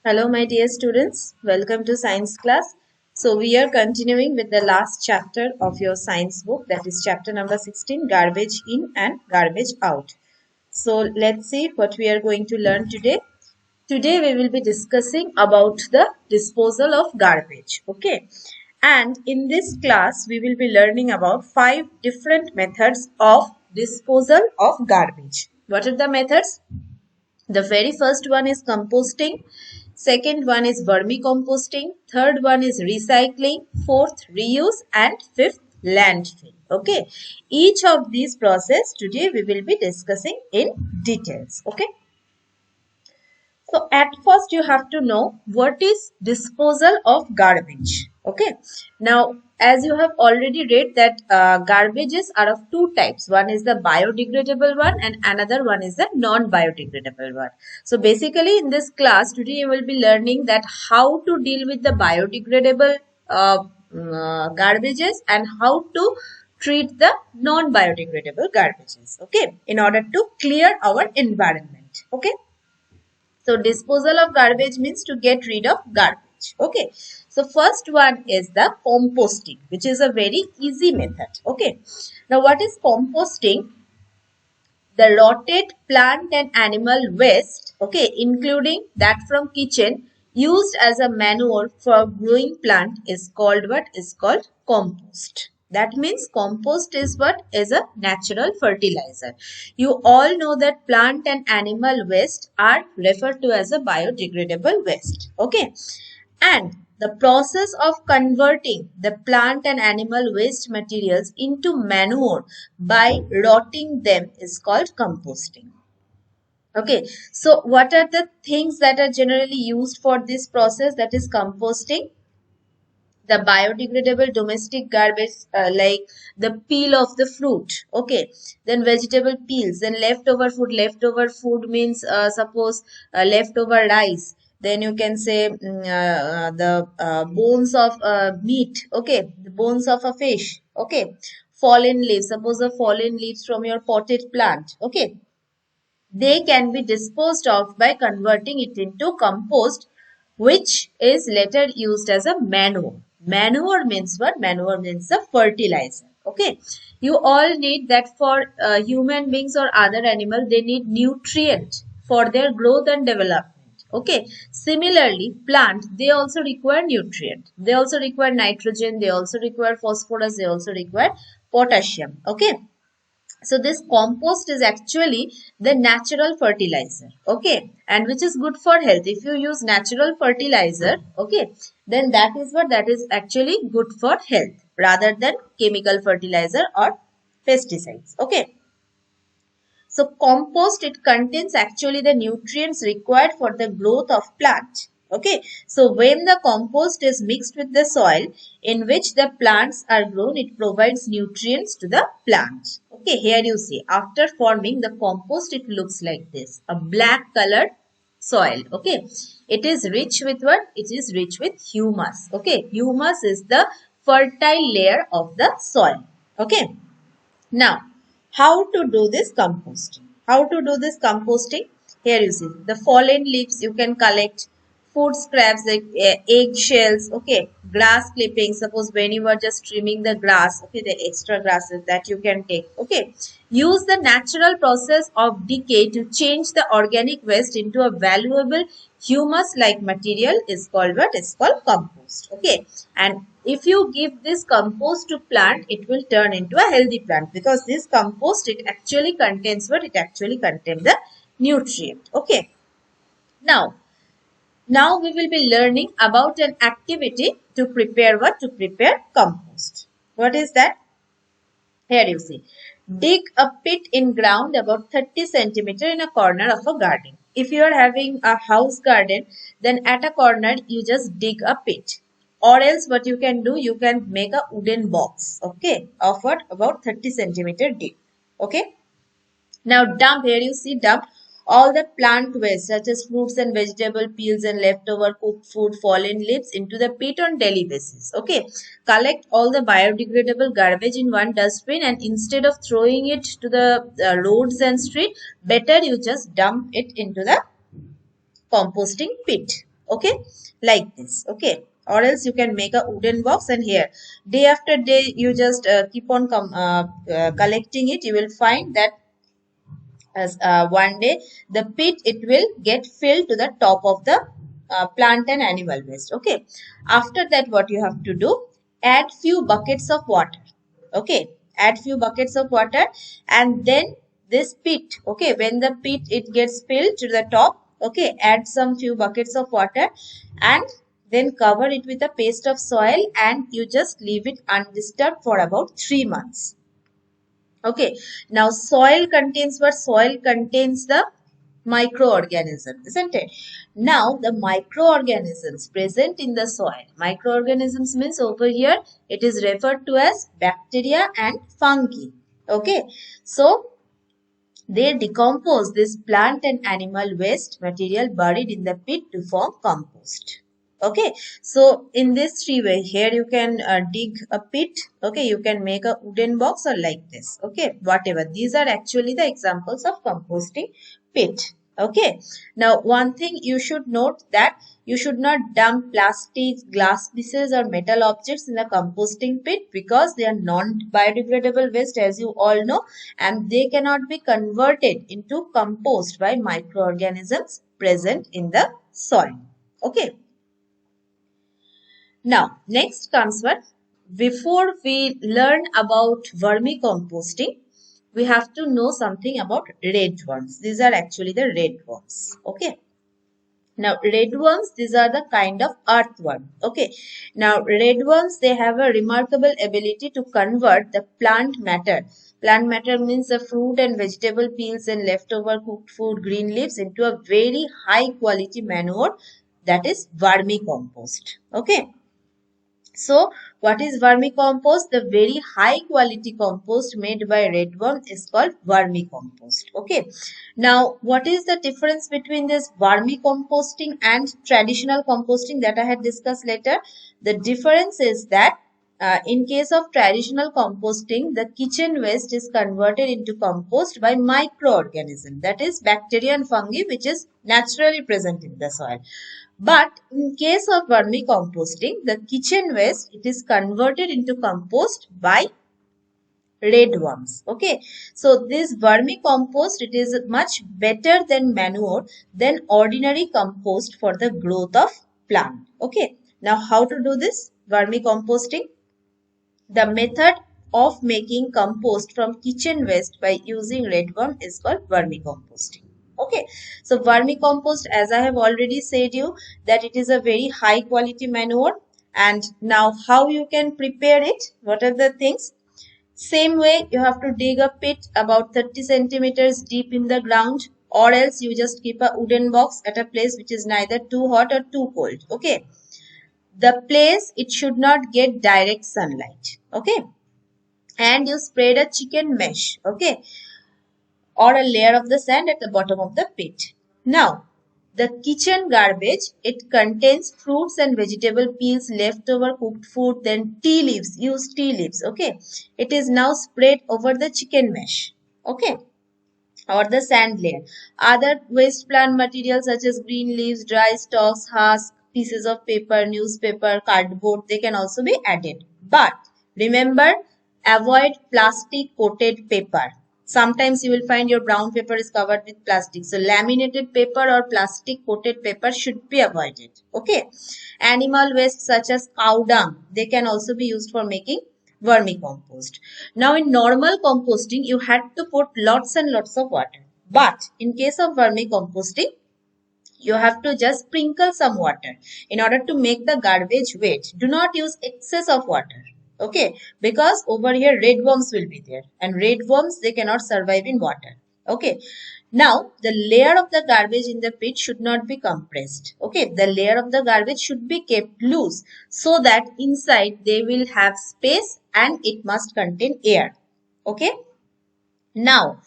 Hello, my dear students. Welcome to science class. So, we are continuing with the last chapter of your science book, that is chapter number 16, Garbage In and Garbage Out. So, let's see what we are going to learn today. Today, we will be discussing about the disposal of garbage. Okay. And in this class, we will be learning about 5 different methods of disposal of garbage. What are the methods? The very first one is composting, second one is vermicomposting, third one is recycling, fourth reuse, and fifth landfill. Okay, each of these process today we will be discussing in details. Okay. So at first you have to know what is disposal of garbage. Okay. Now as you have already read that garbages are of two types. One is the biodegradable one and another one is the non-biodegradable one. So basically in this class today you will be learning that how to deal with the biodegradable garbages and how to treat the non-biodegradable garbages. Okay. In order to clear our environment. Okay. So disposal of garbage means to get rid of garbage. Okay. So first one is the composting, which is a very easy method. Okay. Now what is composting? The rotted plant and animal waste, okay, including that from kitchen, used as a manure for growing plant is called what? Is called compost. That means compost is what? Is a natural fertilizer. You all know that plant and animal waste are referred to as a biodegradable waste. Okay. And the process of converting the plant and animal waste materials into manure by rotting them is called composting. Okay. So what are the things that are generally used for this process, that is composting? The biodegradable domestic garbage like the peel of the fruit, okay, then vegetable peels, then leftover food means suppose leftover rice, then you can say the bones of meat, okay, the bones of a fish, okay, fallen leaves, suppose the fallen leaves from your potted plant, okay, they can be disposed of by converting it into compost, which is later used as a manure. Manure means what? Manure means a fertilizer. Okay. You all need that for human beings or other animal, they need nutrient for their growth and development. Okay. Similarly, plant, they also require nutrient. They also require nitrogen. They also require phosphorus. They also require potassium. Okay. So this compost is actually the natural fertilizer, okay, and which is good for health. If you use natural fertilizer, okay, then that is what? That is actually good for health rather than chemical fertilizer or pesticides, okay. So compost, it contains actually the nutrients required for the growth of plant. Okay. So when the compost is mixed with the soil in which the plants are grown, it provides nutrients to the plant. Okay. Here you see, after forming the compost, it looks like this, a black colored soil. Okay. It is rich with what? It is rich with humus. Okay. Humus is the fertile layer of the soil. Okay. Now, how to do this composting? How to do this composting? Here you see the fallen leaves you can collect, food scraps like egg shells, okay, grass clippings. Suppose when you are just trimming the grass, okay, the extra grasses that you can take, okay. Use the natural process of decay to change the organic waste into a valuable humus-like material is called what? Is called compost, okay. And if you give this compost to plant, it will turn into a healthy plant because this compost, it actually contains what? It actually contains the nutrient, okay. Now we will be learning about an activity to prepare what? To prepare compost. What is that? Here you see. Dig a pit in ground about 30 centimeter in a corner of a garden. If you are having a house garden, then at a corner you just dig a pit. Or else what you can do, you can make a wooden box, okay, of what? About 30 centimeter deep, okay. Now dump, here you see, dump all the plant waste such as fruits and vegetable peels and leftover cooked food, fallen leaves into the pit on daily basis. Okay. Collect all the biodegradable garbage in one dustbin and instead of throwing it to the roads and street, better you just dump it into the composting pit. Okay, like this. Okay, or else you can make a wooden box, and here day after day you just keep on collecting it. You will find that as one day the pit, it will get filled to the top of the plant and animal waste. Okay, after that what you have to do, add few buckets of water. Okay, add few buckets of water, and then this pit, okay, when the pit it gets filled to the top, okay, add some few buckets of water and then cover it with a paste of soil, and you just leave it undisturbed for about 3 months. Okay, now soil contains what? Soil contains the microorganism, isn't it? Now the microorganisms present in the soil, microorganisms means over here it is referred to as bacteria and fungi. Okay, so they decompose this plant and animal waste material buried in the pit to form compost. Okay, so in this three way, here you can dig a pit. Okay, you can make a wooden box or like this. Okay, whatever. These are actually the examples of composting pit. Okay, now one thing you should note that you should not dump plastic, glass pieces or metal objects in the composting pit because they are non-biodegradable waste, as you all know, and they cannot be converted into compost by microorganisms present in the soil. Okay. Now, next comes what? Before we learn about vermicomposting, we have to know something about redworms. These are actually the redworms. Okay. Now, redworms, these are the kind of earthworm. Okay. Now, redworms, they have a remarkable ability to convert the plant matter. Plant matter means the fruit and vegetable peels and leftover cooked food, green leaves, into a very high quality manure, that is vermicompost. Okay. So, what is vermicompost? The very high quality compost made by redworm is called vermicompost. Okay. Now, what is the difference between this vermicomposting and traditional composting that I had discussed later? The difference is that in case of traditional composting, the kitchen waste is converted into compost by microorganism, that is bacteria and fungi, which is naturally present in the soil. But in case of vermicomposting, the kitchen waste, it is converted into compost by redworms. Okay, so this vermicompost, it is much better than manure than ordinary compost for the growth of plant. Okay, now how to do this vermicomposting? The method of making compost from kitchen waste by using redworm is called vermicomposting. Okay, so vermicompost, as I have already said you, that it is a very high quality manure. And now how you can prepare it? What are the things? Same way, you have to dig a pit about 30 centimeters deep in the ground, or else you just keep a wooden box at a place which is neither too hot or too cold. Okay, the place, it should not get direct sunlight. Okay, and you spread a chicken mesh. Okay, or a layer of the sand at the bottom of the pit. Now, the kitchen garbage, it contains fruits and vegetable peels, leftover cooked food, then tea leaves, use tea leaves. Okay, it is now spread over the chicken mesh. Okay, or the sand layer. Other waste plant materials such as green leaves, dry stalks, husks, pieces of paper, newspaper, cardboard, they can also be added. But remember, avoid plastic coated paper. Sometimes you will find your brown paper is covered with plastic. So laminated paper or plastic coated paper should be avoided. Okay. Animal waste such as cow dung, they can also be used for making vermicompost. Now in normal composting, you had to put lots and lots of water. But in case of vermicomposting, you have to just sprinkle some water in order to make the garbage wet. Do not use excess of water. Okay, because over here redworms will be there, and redworms, they cannot survive in water. Okay, now the layer of the garbage in the pit should not be compressed. Okay, the layer of the garbage should be kept loose so that inside they will have space and it must contain air. Okay, now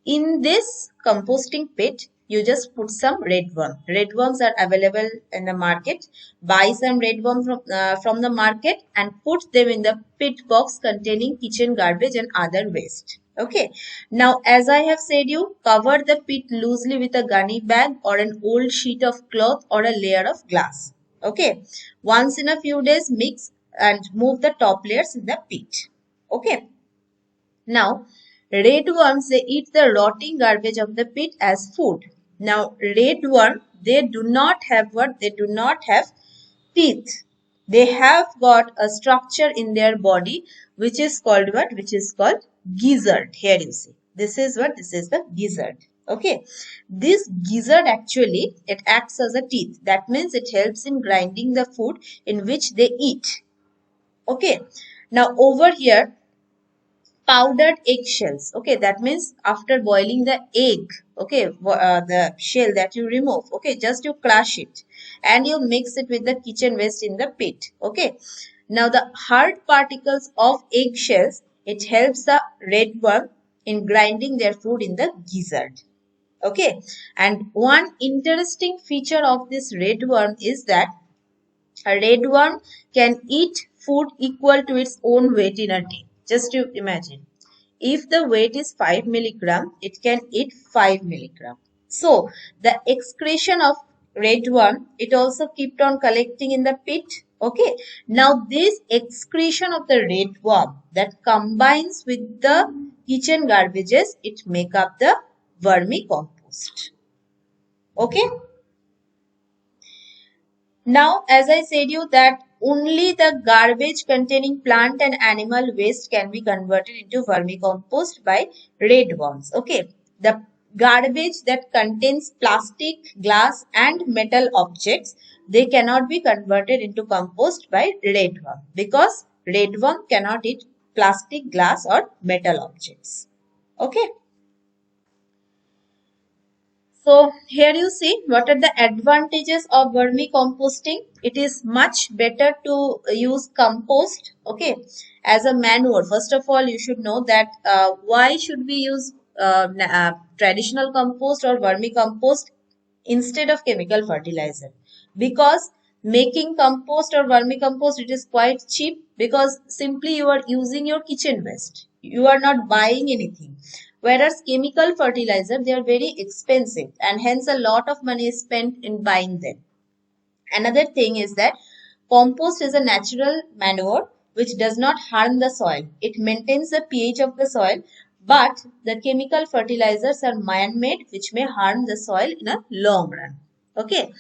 in this composting pit, you just put some red worm. Red worms are available in the market. Buy some red worm from the market and put them in the pit box containing kitchen garbage and other waste. Okay. Now, as I have said you, cover the pit loosely with a gunny bag or an old sheet of cloth or a layer of glass. Okay. Once in a few days, mix and move the top layers in the pit. Okay. Now, redworms, they eat the rotting garbage of the pit as food. Now, redworm, they do not have what? They do not have teeth. They have got a structure in their body which is called what? Which is called gizzard. Here you see. This is what? This is the gizzard. Okay. This gizzard actually, it acts as a teeth. That means it helps in grinding the food in which they eat. Okay. Now, over here, powdered eggshells. Okay, that means after boiling the egg, okay, the shell that you remove, okay, just you crush it and you mix it with the kitchen waste in the pit. Okay, now the hard particles of eggshells, it helps the redworm in grinding their food in the gizzard. Okay, and one interesting feature of this redworm is that a redworm can eat food equal to its own weight in a day. Just you imagine. If the weight is 5 milligram, it can eat 5 milligram. So, the excretion of redworm, it also kept on collecting in the pit. Okay. Now, this excretion of the redworm that combines with the kitchen garbages, it make up the vermicompost. Okay. Now, as I said you that only the garbage containing plant and animal waste can be converted into vermicompost by redworms. Okay, the garbage that contains plastic, glass and metal objects, they cannot be converted into compost by redworm because redworm cannot eat plastic, glass or metal objects. Okay. So here you see what are the advantages of vermicomposting. It is much better to use compost, okay, as a manure. First of all, you should know that why should we use traditional compost or vermicompost instead of chemical fertilizer, because making compost or vermicompost, it is quite cheap because simply you are using your kitchen waste, you are not buying anything, whereas chemical fertilizer, they are very expensive and hence a lot of money is spent in buying them. Another thing is that compost is a natural manure which does not harm the soil. It maintains the pH of the soil, but the chemical fertilizers are man-made which may harm the soil in a long run. Okay.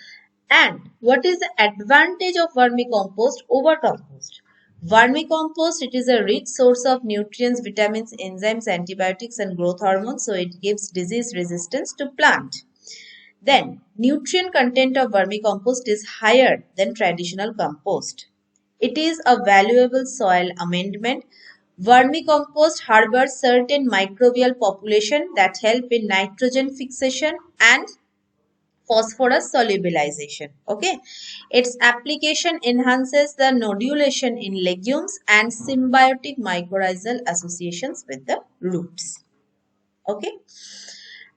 And what is the advantage of vermicompost over compost? Vermicompost, it is a rich source of nutrients, vitamins, enzymes, antibiotics and growth hormones. So it gives disease resistance to plant. Then, nutrient content of vermicompost is higher than traditional compost. It is a valuable soil amendment. Vermicompost harbors certain microbial population that help in nitrogen fixation and phosphorus solubilization. Okay, its application enhances the nodulation in legumes and symbiotic mycorrhizal associations with the roots. Okay.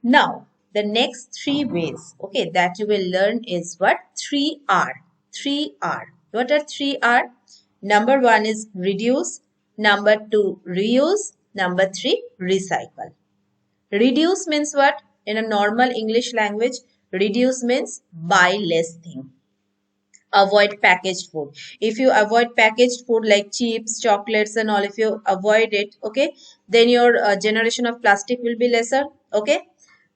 Now, the next three ways, okay, that you will learn is what? 3R. 3R. What are 3R? Number 1 is reduce. Number 2, reuse. Number 3, recycle. Reduce means what? In a normal English language, reduce means buy less thing. Avoid packaged food. If you avoid packaged food like chips, chocolates and all, if you avoid it, okay, then your generation of plastic will be lesser. Okay.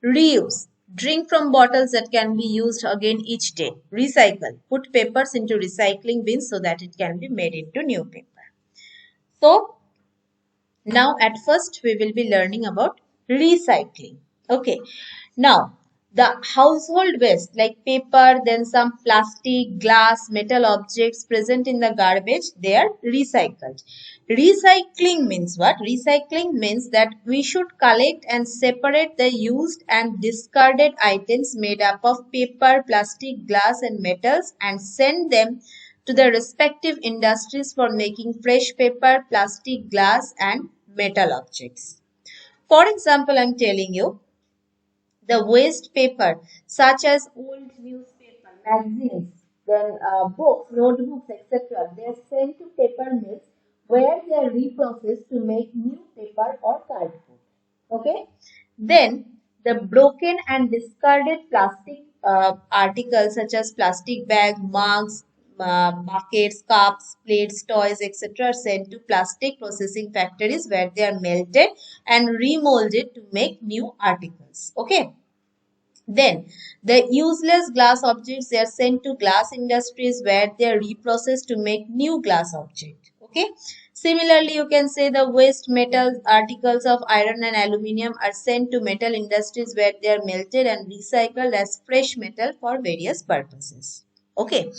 Reuse. Drink from bottles that can be used again each day. Recycle. Put papers into recycling bins so that it can be made into new paper. So, now at first we will be learning about recycling. Okay. Now, the household waste like paper, then some plastic, glass, metal objects present in the garbage, they are recycled. Recycling means what? Recycling means that we should collect and separate the used and discarded items made up of paper, plastic, glass and metals and send them to the respective industries for making fresh paper, plastic, glass and metal objects. For example, I am telling you, The waste paper, such as old newspaper, magazines, then books, notebooks, etc., they are sent to paper mills where they are reprocessed to make new paper or cardboard. Okay. Then the broken and discarded plastic articles such as plastic bag, mugs, buckets, cups, plates, toys, etc. are sent to plastic processing factories where they are melted and remolded to make new articles. Okay. Then the useless glass objects, they are sent to glass industries where they are reprocessed to make new glass object. Okay. Similarly, you can say the waste metal articles of iron and aluminium are sent to metal industries where they are melted and recycled as fresh metal for various purposes. Okay.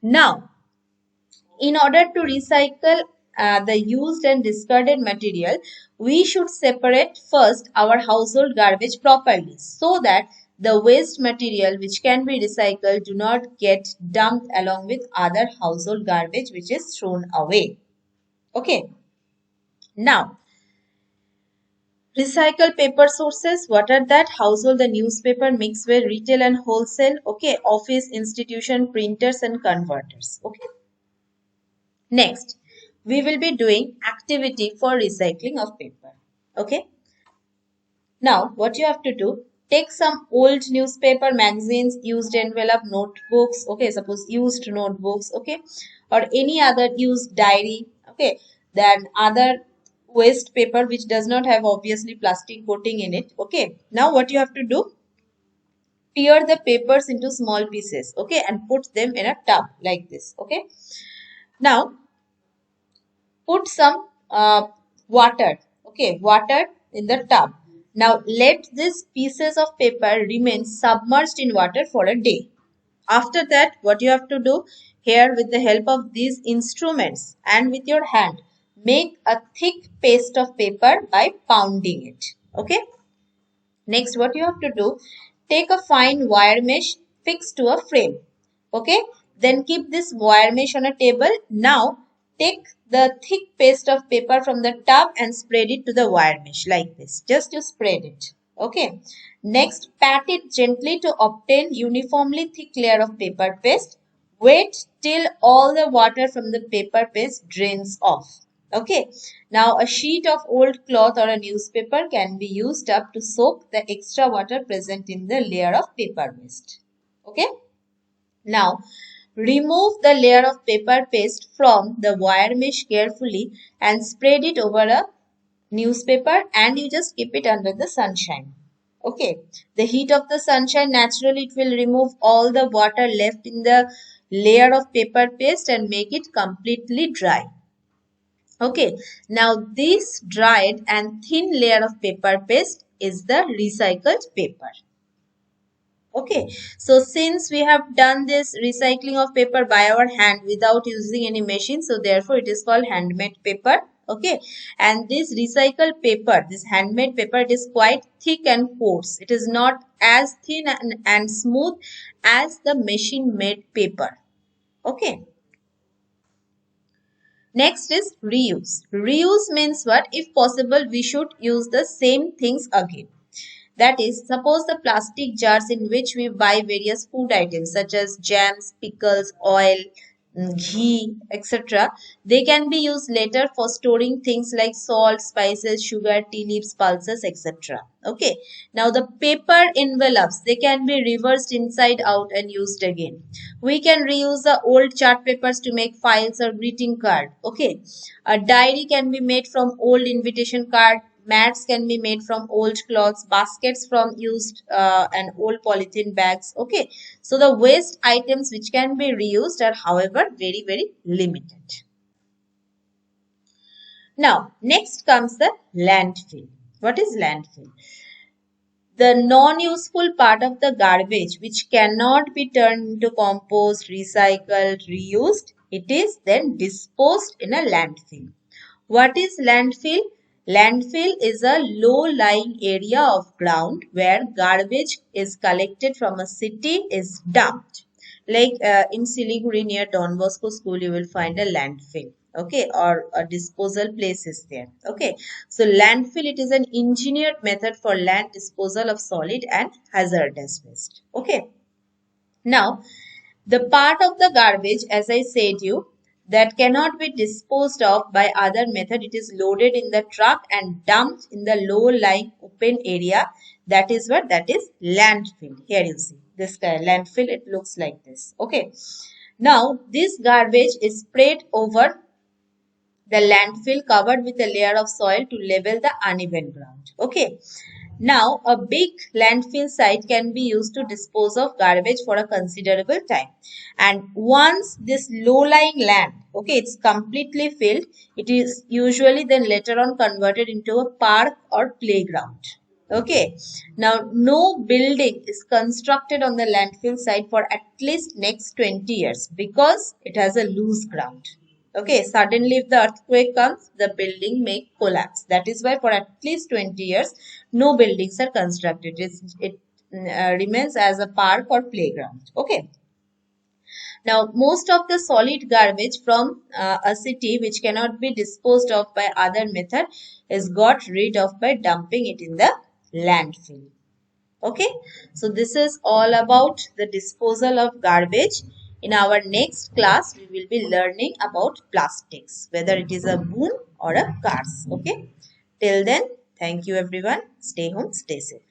Now, in order to recycle the used and discarded material, we should separate first our household garbage properly so that the waste material which can be recycled do not get dumped along with other household garbage which is thrown away. Okay. Now, recycle paper sources. What are that? Household, the newspaper, mixware, retail and wholesale. Okay. Office, institution, printers and converters. Okay. Next, we will be doing activity for recycling of paper. Okay. Now, what you have to do, take some old newspaper, magazines, used envelope, notebooks. Okay, suppose used notebooks. Okay, or any other used diary. Okay, then other waste paper which does not have obviously plastic coating in it. Okay, now what you have to do, tear the papers into small pieces. Okay, and put them in a tub like this. Okay, now put some water, okay, water in the tub. Now let these pieces of paper remain submerged in water for a day. After that, what you have to do here, with the help of these instruments and with your hand, make a thick paste of paper by pounding it. Okay. Next, what you have to do, take a fine wire mesh fixed to a frame. Okay. Then keep this wire mesh on a table. Now, take the thick paste of paper from the tub and spread it to the wire mesh like this. Just you spread it. Okay. Next, pat it gently to obtain uniformly thick layer of paper paste. Wait till all the water from the paper paste drains off. Okay. Now, a sheet of old cloth or a newspaper can be used up to soak the extra water present in the layer of paper paste. Okay. Now, remove the layer of paper paste from the wire mesh carefully and spread it over a newspaper, and you just keep it under the sunshine. Okay. The heat of the sunshine, naturally it will remove all the water left in the layer of paper paste and make it completely dry. Okay, now this dried and thin layer of paper paste is the recycled paper. Okay, so since we have done this recycling of paper by our hand without using any machine, so therefore it is called handmade paper. Okay, and this recycled paper, this handmade paper, it is quite thick and coarse. It is not as thin and smooth as the machine made paper. Okay. Next is reuse. Reuse means what? If possible, we should use the same things again. That is, suppose the plastic jars in which we buy various food items such as jams, pickles, oil, ghee, etc. They can be used later for storing things like salt, spices, sugar, tea leaves, pulses, etc. Okay. Now the paper envelopes, they can be reversed inside out and used again. We can reuse the old chart papers to make files or greeting card. Okay. A diary can be made from old invitation card. Mats can be made from old cloths, baskets from used and old polythene bags. Okay. So the waste items which can be reused are, however, very, very limited. Now, next comes the landfill. What is landfill? The non-useful part of the garbage which cannot be turned into compost, recycled, reused, it is then disposed in a landfill. What is landfill? Landfill is a low-lying area of ground where garbage is collected from a city is dumped. Like in Siliguri near Don Bosco School, you will find a landfill. okay, or a disposal place is there. Okay, so landfill, it is an engineered method for land disposal of solid and hazardous waste. Okay, now the part of the garbage, as I said you, that cannot be disposed of by other method, it is loaded in the truck and dumped in the low lying open area. That is what? That is landfill. Here you see this landfill, it looks like this. Okay, now this garbage is sprayed over the landfill covered with a layer of soil to level the uneven ground. Okay. Now, a big landfill site can be used to dispose of garbage for a considerable time. And once this low-lying land, okay, it's completely filled, it is usually then later on converted into a park or playground. Okay. Now, no building is constructed on the landfill site for at least next 20 years because it has a loose ground. Okay, suddenly if the earthquake comes, the building may collapse. That is why for at least 20 years, no buildings are constructed. It remains as a park or playground. Okay. Now, most of the solid garbage from a city which cannot be disposed of by other method is got rid of by dumping it in the landfill. Okay, so this is all about the disposal of garbage. In our next class, we will be learning about plastics, whether it is a boon or a curse. Okay, till then, thank you everyone. Stay home, stay safe.